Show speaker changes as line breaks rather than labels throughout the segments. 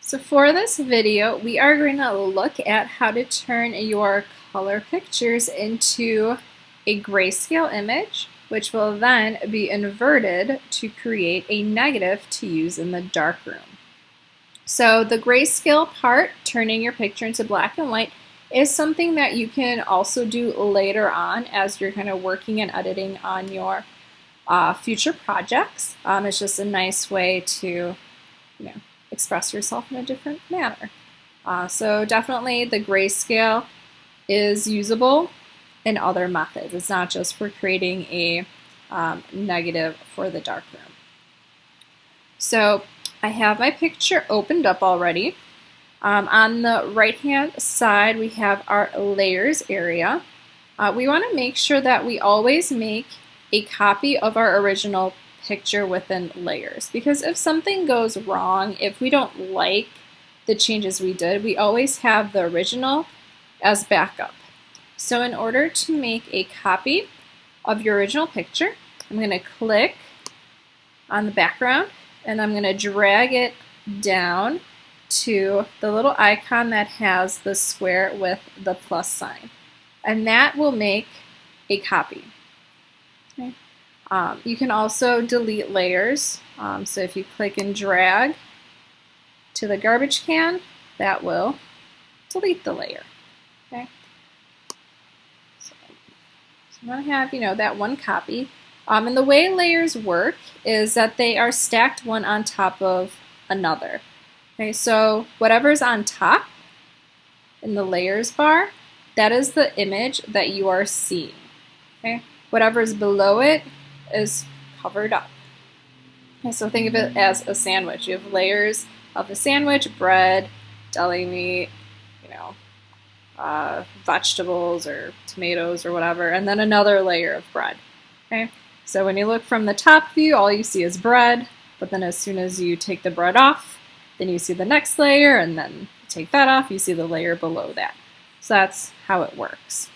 So for this video, we are going to look at how to turn your color pictures into a grayscale image, which will then be inverted to create a negative to use in the darkroom. So the grayscale part, turning your picture into black and white, is something that you can also do later on as you're kind of working and editing on your future projects. It's just a nice way to, express yourself in a different manner. So definitely the grayscale is usable in other methods. It's not just for creating a negative for the darkroom. So I have my picture opened up already. On the right hand side we have our layers area. We want to make sure that we always make a copy of our original picture within layers, because if something goes wrong, if we don't like the changes we did, we always have the original as backup. So in order to make a copy of your original picture, I'm going to click on the background and I'm going to drag it down to the little icon that has the square with the plus sign, and that will make a copy. Okay. You can also delete layers. So if you click and drag to the garbage can, that will delete the layer. Okay. So I'm going to have, that one copy. And the way layers work is that they are stacked one on top of another. Okay, so whatever's on top in the layers bar, that is the image that you are seeing. Okay, whatever's below it is covered up. Okay, so think of it as a sandwich. You have layers of the sandwich: bread, deli meat, vegetables or tomatoes or whatever, and then another layer of bread. Okay, so when you look from the top view, all you see is bread, but then as soon as you take the bread off, then you see the next layer, and then you take that off, you see the layer below that. So that's how it works.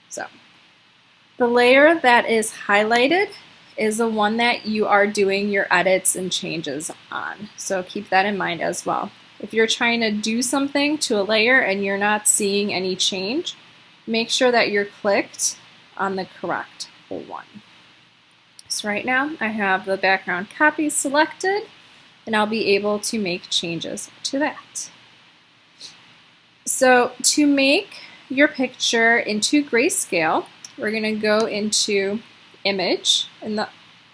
So the layer that is highlighted is the one that you are doing your edits and changes on. So keep that in mind as well. If you're trying to do something to a layer and you're not seeing any change, make sure that you're clicked on the correct one. So right now I have the background copy selected, and I'll be able to make changes to that. So to make your picture into grayscale, we're going to go into Image in the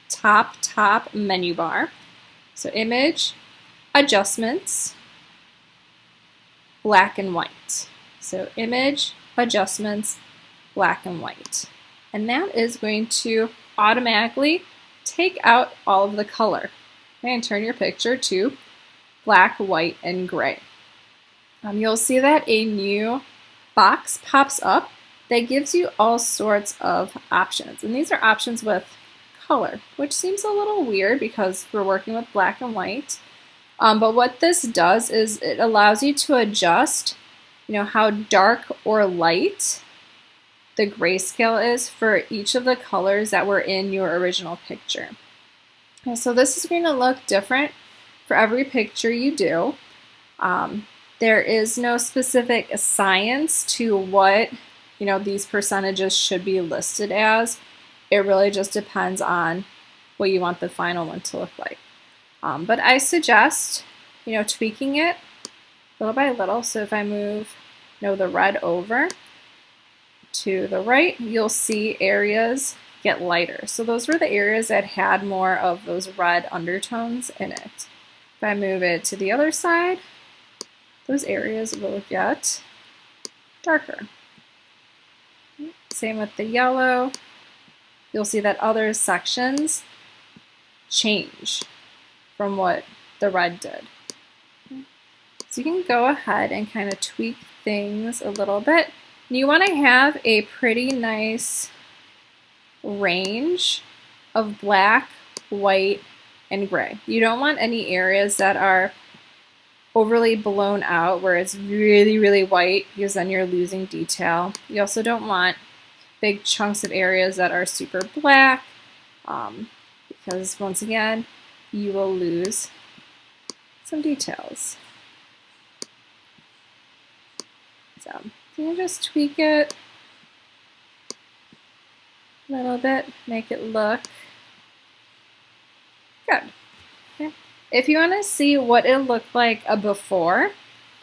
top menu bar. So Image, Adjustments, Black and White. So Image, Adjustments, Black and White. And that is going to automatically take out all of the color and turn your picture to black, white, and gray. You'll see that a new box pops up that gives you all sorts of options, and these are options with color, which seems a little weird because we're working with black and white. But what this does is it allows you to adjust, how dark or light the grayscale is for each of the colors that were in your original picture. And so this is going to look different for every picture you do. There is no specific science to what these percentages should be listed as. It really just depends on what you want the final one to look like. But I suggest tweaking it little by little. So if I move the red over to the right, you'll see areas get lighter. So those were the areas that had more of those red undertones in it. If I move it to the other side, those areas will get darker. Same with the yellow. You'll see that other sections change from what the red did. So you can go ahead and kind of tweak things a little bit. You want to have a pretty nice range of black, white, and gray. You don't want any areas that are overly blown out where it's really white, because then you're losing detail. You also don't want big chunks of areas that are super black, because once again you will lose some details. So you can just tweak it a little bit, make it look good. Okay. If you want to see what it looked like before,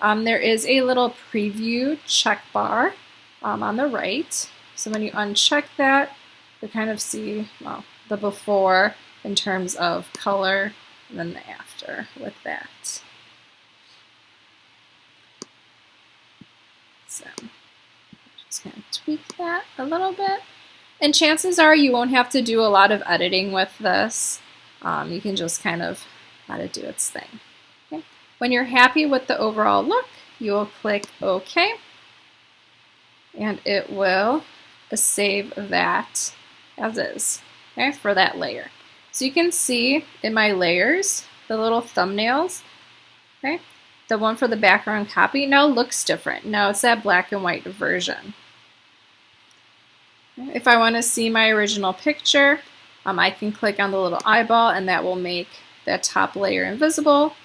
there is a little preview check bar on the right. So when you uncheck that, you kind of see, well, the before in terms of color and then the after with that. So just kind of tweak that a little bit. And chances are you won't have to do a lot of editing with this. You can just kind of let it do its thing. Okay. When you're happy with the overall look, you will click OK, and it will save that as is, okay, for that layer. So you can see in my layers, the little thumbnails, okay, the one for the background copy now looks different. Now it's that black and white version. If I want to see my original picture, I can click on the little eyeball and that will make that top layer invisible.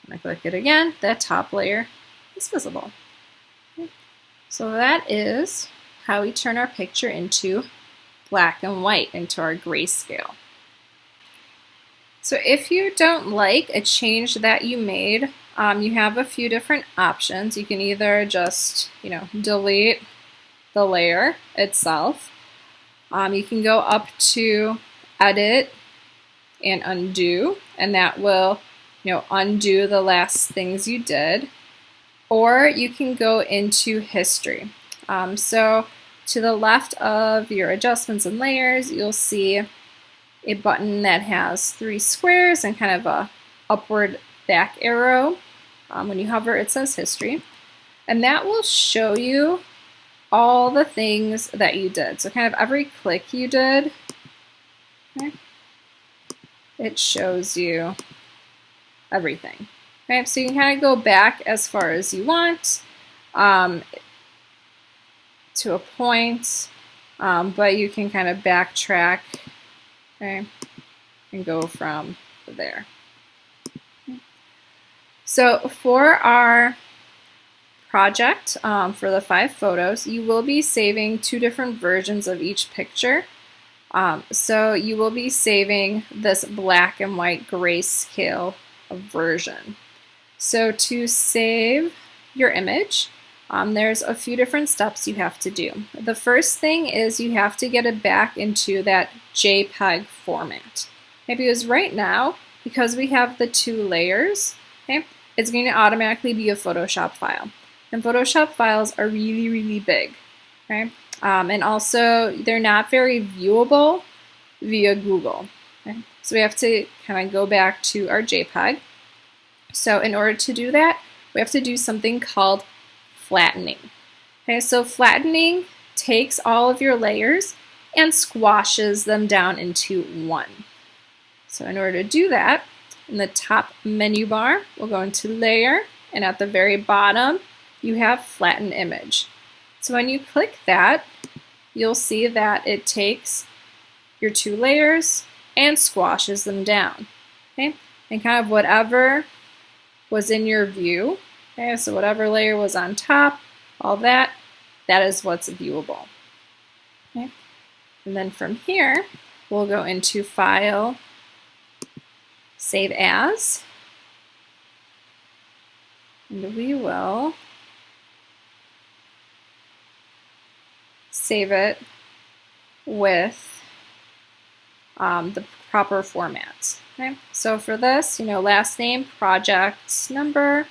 When I click it again, that top layer is visible. Okay. So that is how we turn our picture into black and white, into our grayscale. So if you don't like a change that you made, you have a few different options. You can either just, delete the layer itself. You can go up to edit and undo, and that will, undo the last things you did. Or you can go into history. So to the left of your adjustments and layers, you'll see a button that has 3 squares and kind of a upward back arrow. When you hover, it says history. And that will show you all the things that you did. So kind of every click you did, okay, it shows you everything. Okay, so you can kind of go back as far as you want to a point, but you can kind of backtrack, okay, and go from there. So for our project, for the 5 photos, you will be saving 2 different versions of each picture. So you will be saving this black and white grayscale version. So to save your image, there's a few different steps you have to do. The first thing is you have to get it back into that JPEG format. Okay, because right now, because we have the 2 layers, okay, it's going to automatically be a Photoshop file. And Photoshop files are really, really big. Okay? And also, they're not very viewable via Google. Okay? So we have to kind of go back to our JPEG. So in order to do that, we have to do something called flattening. Okay, so flattening takes all of your layers and squashes them down into one. So in order to do that, in the top menu bar, we'll go into Layer, and at the very bottom, you have Flatten Image. So when you click that, you'll see that it takes your 2 layers and squashes them down. Okay, and kind of whatever was in your view. Okay, so whatever layer was on top, all that, that is what's viewable. Okay, and then from here, we'll go into File, Save As, and we will save it with the proper format. Okay, so for this, last name, project number.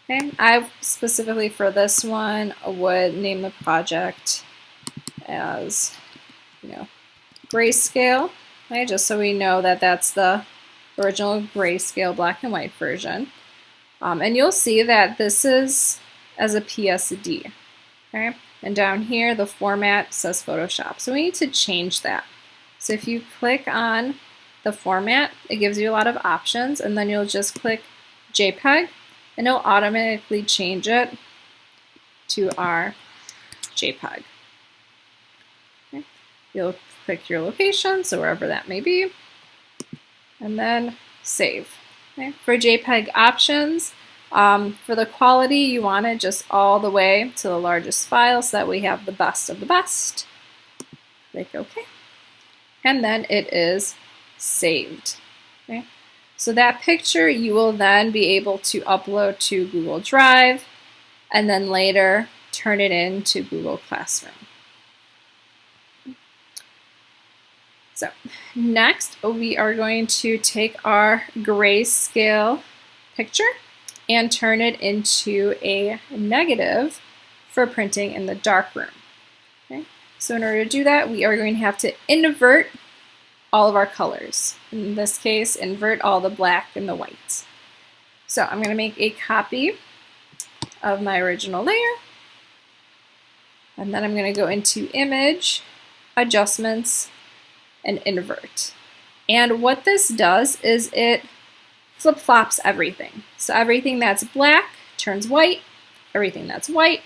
Okay, I specifically for this one would name the project as, Greyscale. Okay, just so we know that that's the original Greyscale black and white version. And you'll see that this is as a PSD. Okay, and down here the format says Photoshop. So we need to change that. So if you click on the format, it gives you a lot of options, and then you'll just click JPEG, and it'll automatically change it to our JPEG. Okay. You'll click your location, so wherever that may be, and then save. Okay. For JPEG options, for the quality, you want it just all the way to the largest file so that we have the best of the best. Click OK. And then it is saved. Okay. So that picture you will then be able to upload to Google Drive and then later turn it into Google Classroom. So next we are going to take our grayscale picture and turn it into a negative for printing in the darkroom. Okay? So in order to do that, we are going to have to invert all of our colors. In this case, invert all the black and the whites. So I'm going to make a copy of my original layer, and then I'm going to go into Image, Adjustments, and Invert. And what this does is it flip-flops everything. So everything that's black turns white, everything that's white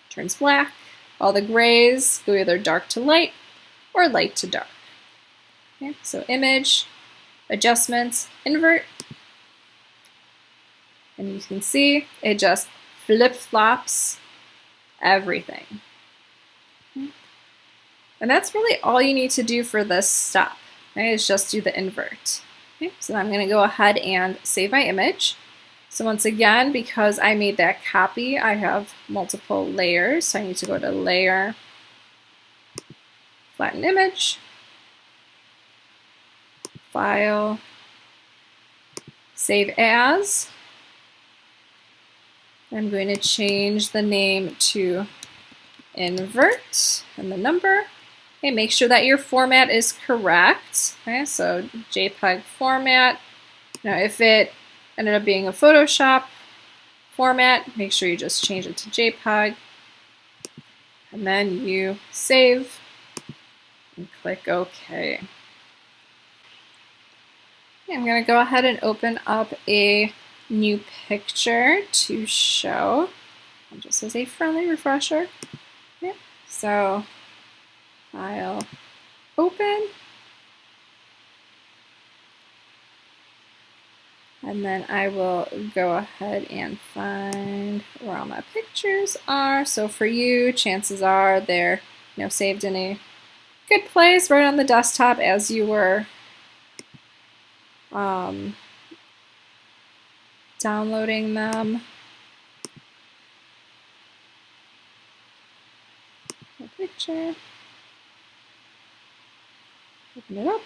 turns black, all the grays go either dark to light or light to dark. Okay, so Image, Adjustments, Invert, and you can see it just flip-flops everything. And that's really all you need to do for this step. Okay, is just do the invert. Okay, so I'm going to go ahead and save my image. So once again, because I made that copy, I have multiple layers. So I need to go to Layer, Flatten Image, File, Save As. I'm going to change the name to Invert and the number. Okay, make sure that your format is correct. Okay, so JPEG format. Now, if it ended up being a Photoshop format, make sure you just change it to JPEG. And then you save and click OK. I'm going to go ahead and open up a new picture to show, just as a friendly refresher. Yeah. So, File, Open, and then I will go ahead and find where all my pictures are. So for you, chances are they're saved in a good place right on the desktop as you were downloading them. A picture. Open it up.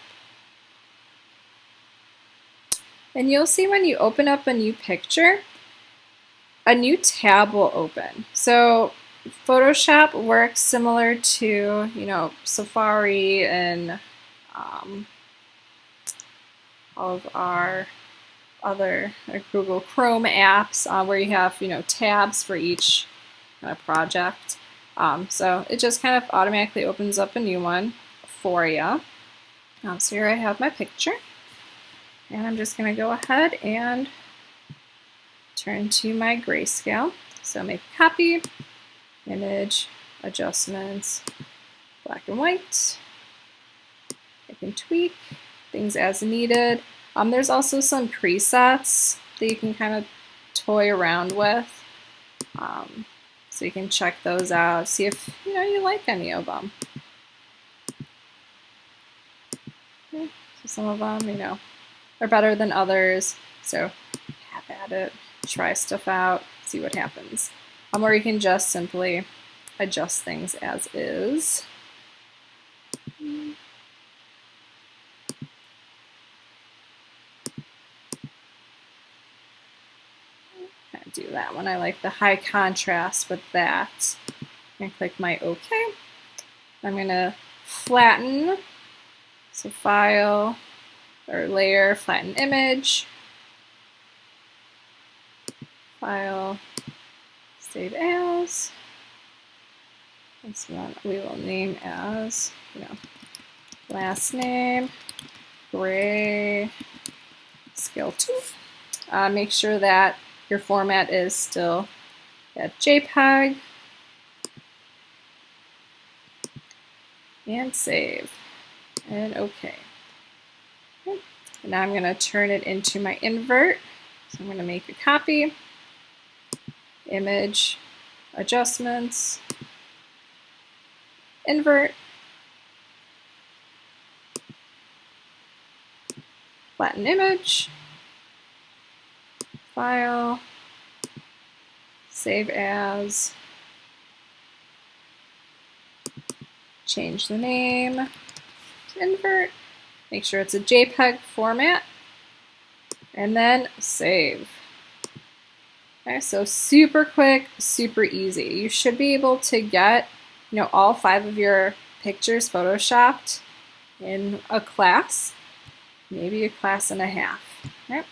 And you'll see when you open up a new picture, a new tab will open. So Photoshop works similar to, Safari and all of our other Google Chrome apps where you have, tabs for each kind of project. So it just kind of automatically opens up a new one for you. So here I have my picture. And I'm just going to go ahead and turn to my grayscale. So make a copy, image, adjustments, black and white. I can tweak things as needed. There's also some presets that you can kind of toy around with. So you can check those out, see if you like any of them. Okay. So some of them, are better than others. So have at it, try stuff out, see what happens. Or you can just simply adjust things as is. Do that one. I like the high contrast with that. And click my OK. I'm going to flatten. So File or Layer, Flatten Image. File, Save As. This one we will name as, last name, Greyscale 2. Make sure that your format is still at JPEG. And save. And OK. And now I'm going to turn it into my invert. So I'm going to make a copy, image, adjustments, invert, flatten image, file, save as, change the name to invert, make sure it's a JPEG format, and then save. Okay, so super quick, super easy. You should be able to get, all 5 of your pictures photoshopped in a class, maybe a class and a half. Okay?